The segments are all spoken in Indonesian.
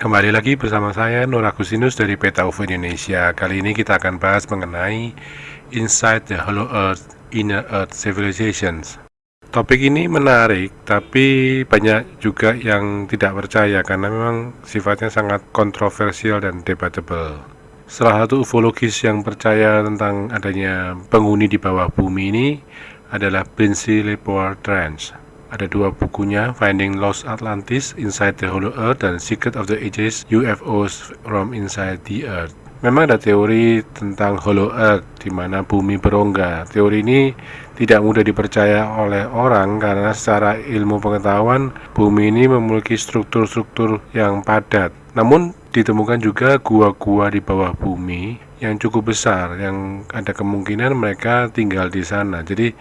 Kembali lagi bersama saya Nur Agustinus dari Peta UFO Indonesia. Kali ini kita akan bahas mengenai Inside the Hollow Earth, Inner Earth Civilizations. Topik ini menarik, tapi banyak juga yang tidak percaya karena memang sifatnya sangat kontroversial dan debatable. Salah satu ufologis yang percaya tentang adanya penghuni di bawah bumi ini adalah Brinsley Lepore Trench. Ada dua bukunya, Finding Lost Atlantis, Inside the Hollow Earth, dan Secret of the Ages, UFOs from Inside the Earth. Memang ada teori tentang Hollow Earth, di mana bumi berongga. Teori ini tidak mudah dipercaya oleh orang karena secara ilmu pengetahuan, bumi ini memiliki struktur-struktur yang padat. Namun, ditemukan juga gua-gua di bawah bumi yang cukup besar, yang ada kemungkinan mereka tinggal di sana. Jadi,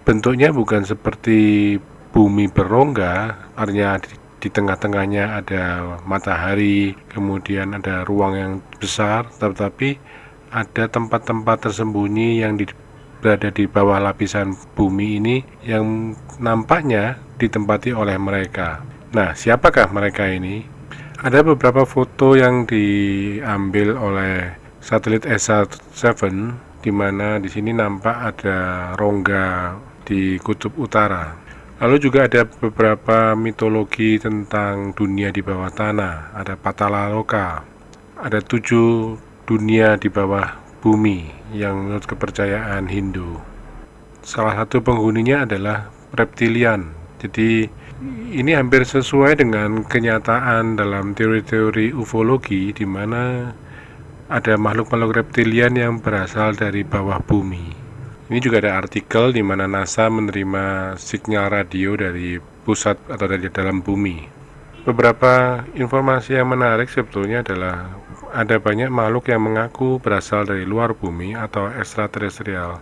bentuknya bukan seperti bumi berongga, artinya di tengah-tengahnya ada matahari, kemudian ada ruang yang besar, tetapi ada tempat-tempat tersembunyi yang berada di bawah lapisan bumi ini yang nampaknya ditempati oleh mereka. Nah, siapakah mereka ini? Ada beberapa foto yang diambil oleh satelit ESA-7, di mana di sini nampak ada rongga di kutub utara. Lalu juga ada beberapa mitologi tentang dunia di bawah tanah. Ada Patalaloka, ada 7 dunia di bawah bumi yang menurut kepercayaan Hindu. Salah satu penghuninya adalah reptilian. Jadi ini hampir sesuai dengan kenyataan dalam teori-teori ufologi, di mana ada makhluk-makhluk reptilian yang berasal dari bawah bumi. Ini juga ada artikel di mana NASA menerima sinyal radio dari pusat atau dari dalam bumi. Beberapa informasi yang menarik sebetulnya adalah ada banyak makhluk yang mengaku berasal dari luar bumi atau ekstraterestrial.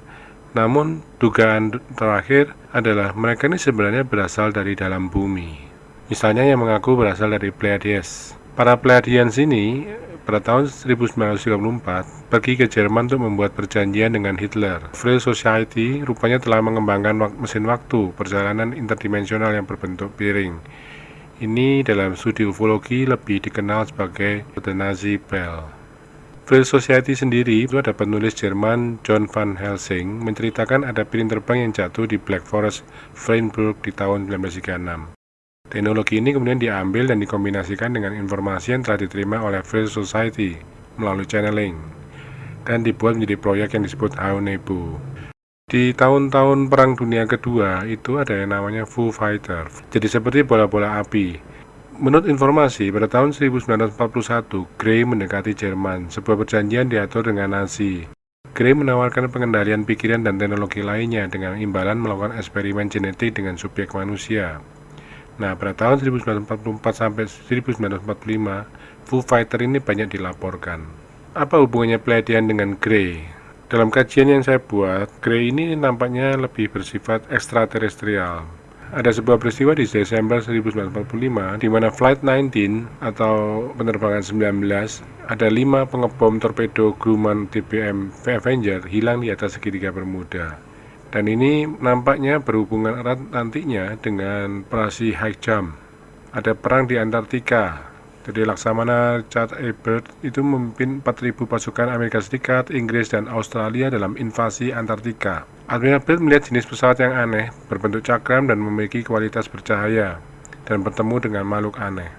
Namun, dugaan terakhir adalah mereka ini sebenarnya berasal dari dalam bumi. Misalnya yang mengaku berasal dari Pleiades. Para Pleiadians ini pada tahun 1934 pergi ke Jerman untuk membuat perjanjian dengan Hitler. Free Society rupanya telah mengembangkan mesin waktu perjalanan interdimensional yang berbentuk piring. Ini dalam studi ufologi lebih dikenal sebagai The Nazi Bell. Free Society sendiri itu ada penulis Jerman John van Helsing menceritakan ada piring terbang yang jatuh di Black Forest, Freiburg di tahun 1936. Teknologi ini kemudian diambil dan dikombinasikan dengan informasi yang telah diterima oleh Free Society melalui channeling dan dibuat menjadi proyek yang disebut Haonebu. Di tahun-tahun Perang Dunia Kedua itu ada yang namanya Foo Fighter, jadi seperti bola-bola api. Menurut informasi, pada tahun 1941, Gray mendekati Jerman. Sebuah perjanjian diatur dengan Nazi. Gray menawarkan pengendalian pikiran dan teknologi lainnya dengan imbalan melakukan eksperimen genetik dengan subjek manusia. Nah, pada tahun 1944 sampai 1945, Foo Fighter ini banyak dilaporkan. Apa hubungannya Pleiadian dengan Gray? Dalam kajian yang saya buat, Gray ini nampaknya lebih bersifat ekstraterestrial. Ada sebuah peristiwa di Desember 1945, di mana Flight 19 atau penerbangan 19, ada 5 pengebom torpedo Grumman TBM Avenger hilang di atas segitiga Bermuda. Dan ini nampaknya berhubungan erat nantinya dengan operasi High Jump. Ada perang di Antartika. Jadi Laksamana Chad Ebert itu memimpin 4.000 pasukan Amerika Serikat, Inggris, dan Australia dalam invasi Antartika. Admiral Byrd melihat jenis pesawat yang aneh, berbentuk cakram dan memiliki kualitas bercahaya, dan bertemu dengan makhluk aneh.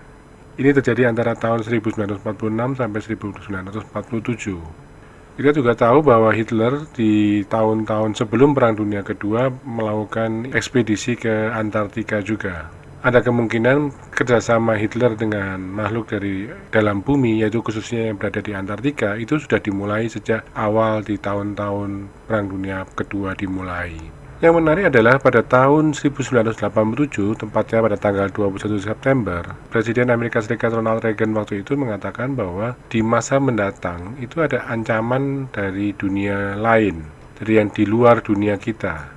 Ini terjadi antara tahun 1946 sampai 1947. Kita juga tahu bahwa Hitler di tahun-tahun sebelum Perang Dunia Kedua melakukan ekspedisi ke Antartika juga. Ada kemungkinan kerjasama Hitler dengan makhluk dari dalam bumi, yaitu khususnya yang berada di Antartika, itu sudah dimulai sejak awal di tahun-tahun Perang Dunia Kedua dimulai. Yang menarik adalah pada tahun 1987, tepatnya pada tanggal 21 September, Presiden Amerika Serikat Ronald Reagan waktu itu mengatakan bahwa di masa mendatang itu ada ancaman dari dunia lain, dari yang di luar dunia kita,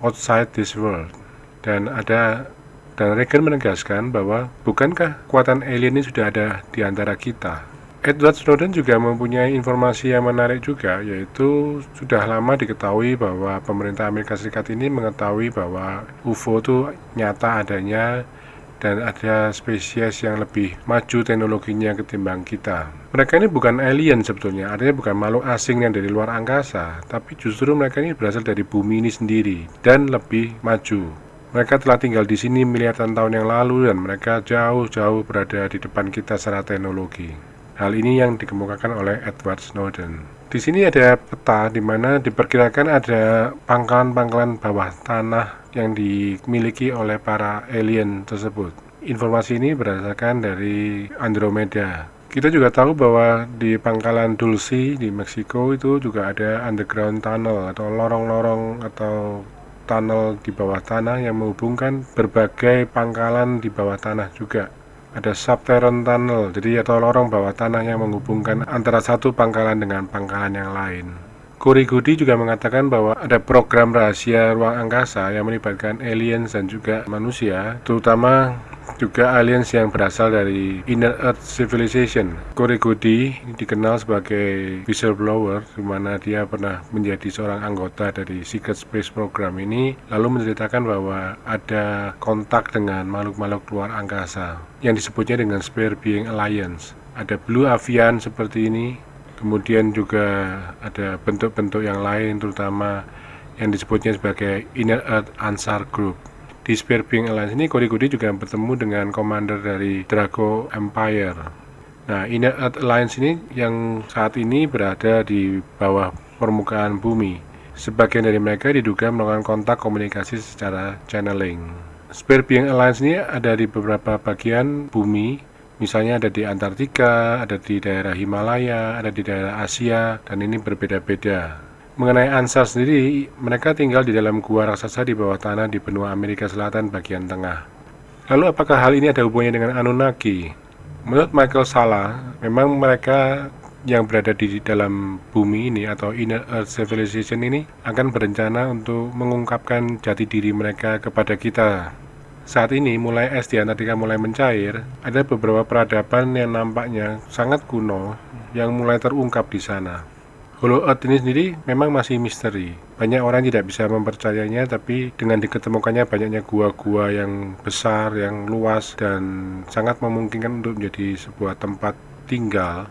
outside this world. Dan Reagan menegaskan bahwa bukankah kekuatan alien ini sudah ada di antara kita? Edward Snowden juga mempunyai informasi yang menarik juga, yaitu sudah lama diketahui bahwa pemerintah Amerika Serikat ini mengetahui bahwa UFO itu nyata adanya dan ada spesies yang lebih maju teknologinya ketimbang kita. Mereka ini bukan alien sebetulnya, artinya bukan makhluk asing yang dari luar angkasa, tapi justru mereka ini berasal dari bumi ini sendiri dan lebih maju. Mereka telah tinggal di sini miliaran tahun yang lalu dan mereka jauh-jauh berada di depan kita secara teknologi. Hal ini yang dikemukakan oleh Edward Snowden. Di sini ada peta di mana diperkirakan ada pangkalan-pangkalan bawah tanah yang dimiliki oleh para alien tersebut. Informasi ini berdasarkan dari Andromeda. Kita juga tahu bahwa di pangkalan Dulce di Meksiko itu juga ada underground tunnel atau lorong-lorong atau tunnel di bawah tanah yang menghubungkan berbagai pangkalan di bawah tanah juga. Ada subterranean tunnel, jadi atau lorong bawah tanah yang menghubungkan antara satu pangkalan dengan pangkalan yang lain. Corey Goody juga mengatakan bahwa ada program rahasia ruang angkasa yang melibatkan aliens dan juga manusia, terutama juga aliens yang berasal dari Inner Earth Civilization. Corey Goody dikenal sebagai whistleblower, di mana dia pernah menjadi seorang anggota dari Secret Space Program ini, lalu menceritakan bahwa ada kontak dengan makhluk-makhluk luar angkasa yang disebutnya dengan Spare Being Alliance. Ada Blue Avian seperti ini. Kemudian juga ada bentuk-bentuk yang lain, terutama yang disebutnya sebagai Inner Earth Ansar Group. Di Spare Being Alliance ini, Corey Goody juga bertemu dengan komander dari Draco Empire. Nah, Inner Earth Alliance ini yang saat ini berada di bawah permukaan bumi. Sebagian dari mereka diduga melakukan kontak komunikasi secara channeling. Spare Being Alliance ini ada di beberapa bagian bumi. Misalnya ada di Antartika, ada di daerah Himalaya, ada di daerah Asia, dan ini berbeda-beda. Mengenai Ansar sendiri, mereka tinggal di dalam gua raksasa di bawah tanah di benua Amerika Selatan bagian tengah. Lalu apakah hal ini ada hubungannya dengan Anunnaki? Menurut Michael Salla, memang mereka yang berada di dalam bumi ini atau Inner Earth Civilization ini akan berencana untuk mengungkapkan jati diri mereka kepada kita. Saat ini mulai es di Antartika mulai mencair, ada beberapa peradaban yang nampaknya sangat kuno yang mulai terungkap di sana. Hollow Earth ini sendiri memang masih misteri. Banyak orang tidak bisa mempercayainya, tapi dengan diketemukannya banyaknya gua-gua yang besar, yang luas, dan sangat memungkinkan untuk menjadi sebuah tempat tinggal,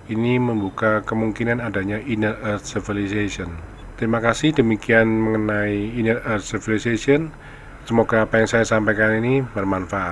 ini membuka kemungkinan adanya Inner Earth Civilization. Terima kasih, demikian mengenai Inner Earth Civilization. Semoga apa yang saya sampaikan ini bermanfaat.